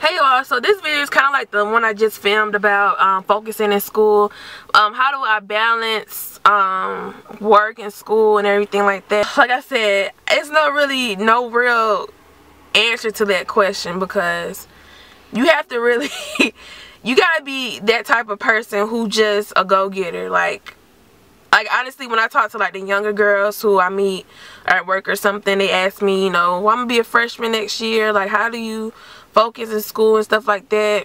Hey y'all, so this video is kind of like the one I just filmed about focusing in school. How do I balance work and school and everything like that? Like I said, it's no real answer to that question, because you have to really you gotta be that type of person who just a go-getter. Like honestly, when I talk to like the younger girls who I meet at work or something, they ask me, you know, well, I'm gonna be a freshman next year, like how do you focus in school and stuff like that?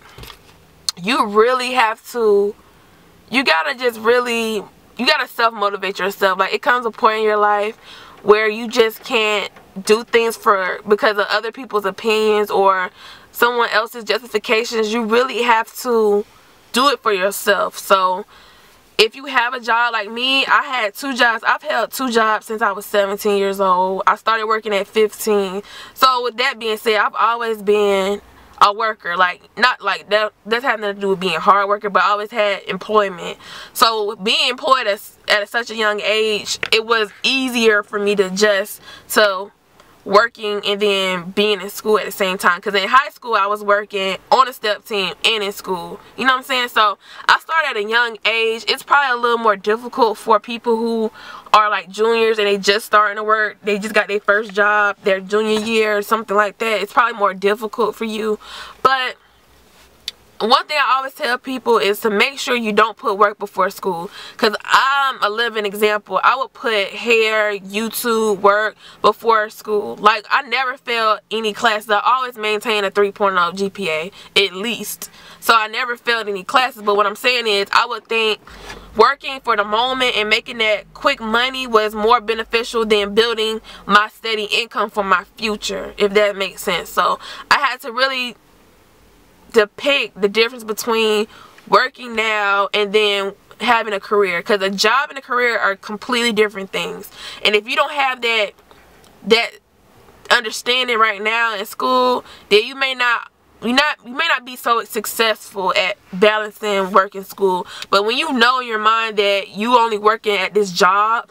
You really have to, you gotta self-motivate yourself. Like, it comes a point in your life where you just can't do things because of other people's opinions or someone else's justifications. You really have to do it for yourself. So if you have a job like me, I had 2 jobs. I've held 2 jobs since I was 17 years old. I started working at 15. So with that being said, I've always been a worker. Like, not like that's had nothing to do with being a hard worker, but I always had employment. So being employed at such a young age, it was easier for me to working and then being in school at the same time. Because in high school I was working on a step team and in school, you know what I'm saying? So I started at a young age. It's probably a little more difficult for people who are like juniors and they just starting to work, they just got their first job their junior year or something like that. It's probably more difficult for you. But one thing I always tell people is to make sure you don't put work before school. Because I'm a living example. I would put hair, YouTube, work before school. Like, I never failed any classes. I always maintained a 3.0 GPA, at least. So I never failed any classes. But what I'm saying is, I would think working for the moment and making that quick money was more beneficial than building my steady income for my future, if that makes sense. So I had to really depict the difference between working now and then having a career, because a job and a career are completely different things. And if you don't have that understanding right now in school, then you may not be so successful at balancing work and school. But when you know in your mind that you only working at this job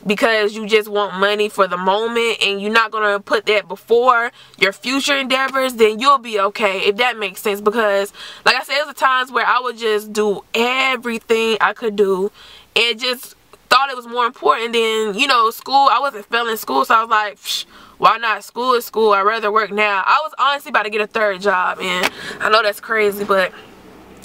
because you just want money for the moment and you're not going to put that before your future endeavors, then you'll be okay, if that makes sense. Because like I said, there was times where I would just do everything I could do and just thought it was more important than, you know, school. I wasn't failing school, so I was like, why not? School is school. I'd rather work now. I was honestly about to get a 3rd job, and I know that's crazy, but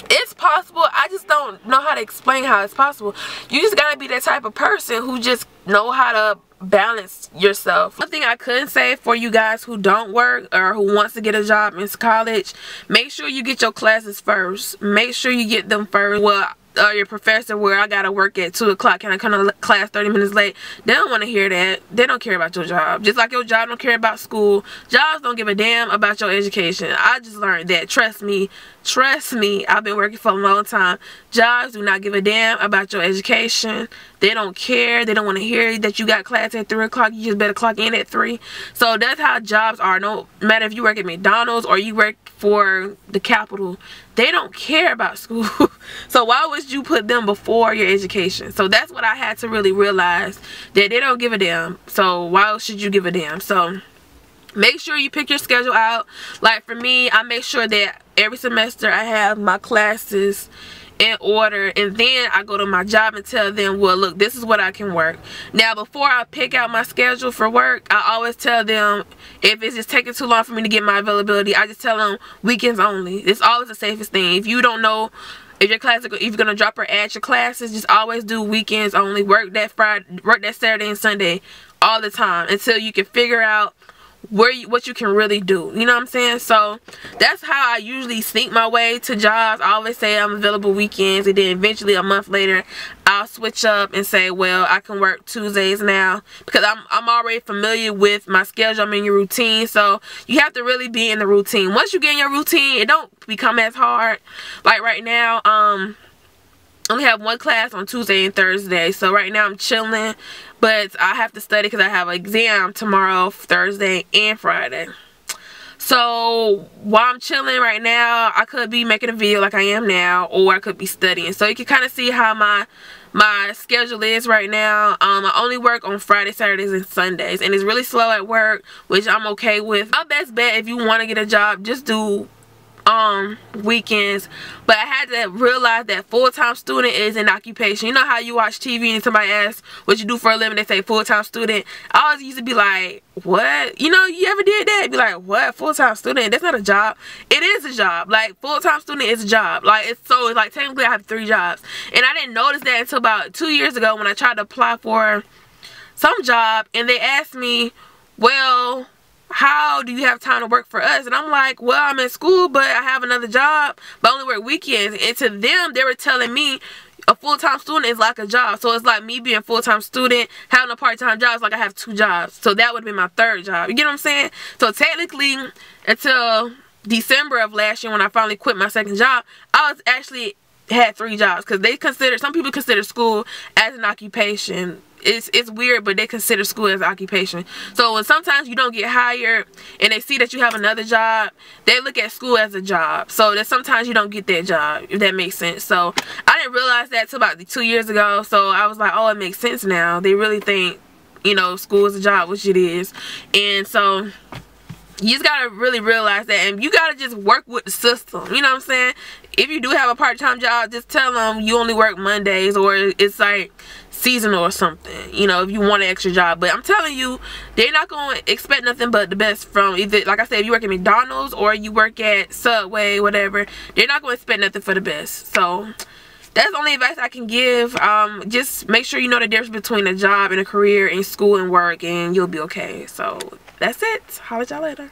it's possible. I just don't know how to explain how it's possible. You just gotta be that type of person who just know how to balance yourself. One thing I could say for you guys who don't work or who wants to get a job in college, make sure you get your classes first. Make sure you get them first. Well, your professor, where I gotta work at 2 o'clock, can I come to class 30 minutes late? They don't want to hear that. They don't care about your job. Just like your job don't care about school, jobs don't give a damn about your education. I just learned that. Trust me, I've been working for a long time. Jobs do not give a damn about your education. They don't care. They don't want to hear that you got class at 3 o'clock. You just better clock in at 3. So that's how jobs are. No matter if you work at McDonald's or you work for the Capitol, they don't care about school. So why would you put them before your education? So that's what I had to really realize, that they don't give a damn. So why should you give a damn? So make sure you pick your schedule out. Like for me, I make sure that every semester I have my classes in order, and then I go to my job and tell them, well, look, this is what I can work. Now, before I pick out my schedule for work, I always tell them, if it's just taking too long for me to get my availability, I just tell them weekends only. It's always the safest thing. If you don't know if your class, if you're gonna drop or add your classes, just always do weekends only. Work that Saturday and Sunday all the time until you can figure out what you can really do. You know what I'm saying? So that's how I usually sneak my way to jobs. I always say I'm available weekends, and then eventually a month later I'll switch up and say, well, I can work Tuesdays now, because I'm already familiar with my schedule. I'm in your routine. So you have to really be in the routine. Once you get in your routine, it don't become as hard. Like right now, I only have 1 class on Tuesday and Thursday. So right now I'm chilling, but I have to study because I have an exam tomorrow, Thursday and Friday. So while I'm chilling right now, I could be making a video like I am now, or I could be studying. So you can kind of see how my schedule is right now. I only work on Fridays, Saturdays, and Sundays, and it's really slow at work, which I'm okay with. My best bet, if you want to get a job, just do weekends. But I had to realize that full-time student is an occupation. You know how you watch TV and somebody asks what you do for a living, they say full-time student. I always used to be like, what? You know, you ever did that? Be like, what? Full-time student? That's not a job. It is a job. Like, full-time student is a job. Like, it's like technically I have 3 jobs. And I didn't notice that until about 2 years ago when I tried to apply for some job and they asked me, well, how do you have time to work for us? And I'm like, well, I'm in school, but I have another job, but I only work weekends. And to them, they were telling me a full-time student is like a job. So it's like me being a full-time student, having a part-time job. It's like I have 2 jobs. So that would be my 3rd job. You get what I'm saying? So technically, until December of last year when I finally quit my 2nd job, I was actually had 3 jobs, because they consider, some people consider school as an occupation. It's weird, but they consider school as an occupation. So when sometimes you don't get hired and they see that you have another job, they look at school as a job. So that sometimes you don't get that job, if that makes sense. So I didn't realize that till about 2 years ago. So I was like, oh, it makes sense now. They really think, you know, school is a job, which it is. And so you just gotta really realize that, and you gotta just work with the system. You know what I'm saying? If you do have a part-time job, just tell them you only work Mondays, or it's like seasonal or something, you know, if you want an extra job. But I'm telling you, they're not going to expect nothing but the best from either, like I said, if you work at McDonald's or you work at Subway, whatever, they're not going to expect nothing for the best. So that's the only advice I can give. Just make sure you know the difference between a job and a career and school and work, and you'll be okay. So that's it. Holla at y'all later.